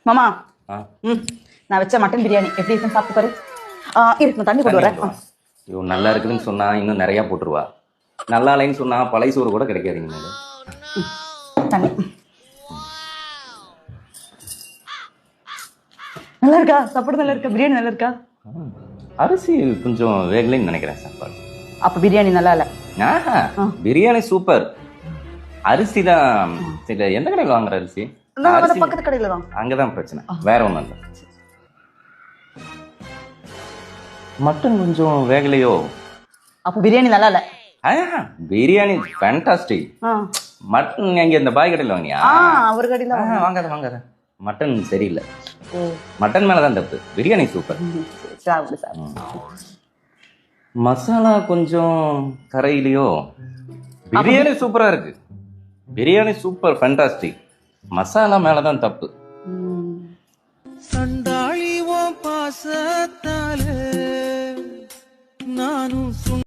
மாமா ஆ, நான் வச்ச மட்டன் பிரியாணி எப்படி இருக்குன்னு சாப்பிட்டு பாரு. இருக்கு, தண்ணி கொண்டு வரேன். ஐயோ நல்லா இருக்குதுன்னு சொன்னா இன்னும் நிறைய போட்டுருவா. நல்லா இல்லைன்னு சொன்னா பழைய சோறு கூட கிடைக்காது இனிமேல். தண்ணி நல்லா இருக்கா? சாப்பாடு நல்லா இருக்கா? பிரியாணி நல்லா இருக்கா? அரிசி கொஞ்சம் வேகலைன்னு நினைக்கிறேன் சாப்பாடு. அப்ப பிரியாணி நல்லா இல்ல. ஆஹா, பிரியாணி சூப்பர். அரிசி தான் சரி. எந்த கடையில் வாங்குற அரிசி? அரிசி பக்கத்து கடையில தான். அங்கதான் பிரச்சனை, வேற ஒண்ணும் இல்லை. மட்டன் கொஞ்சம் வேகலையோ? அப்ப பிரியாணி நல்லா இல்ல. ஆஹா, பிரியாணி ஃபேண்டாஸ்டிக். மட்டன் எங்க இந்த பாய் கடையில் வாங்கியா? ஒரு கடையில வாங்காத வாங்காத, மட்டன் சரியில்லை. மட்டன் மேலதான் தப்பு, பிரியாணி சூப்பர். சாப்பிடு சார். மசாலா கொஞ்சம் கரையிலையோ? பிரியாணி சூப்பரா இருக்கு, பிரியாணி சூப்பர் ஃபேண்டாஸ்டிக். மசாலா மேலதான் தப்பு. சண்டாளி ஓ பாசத்தாலே நானும்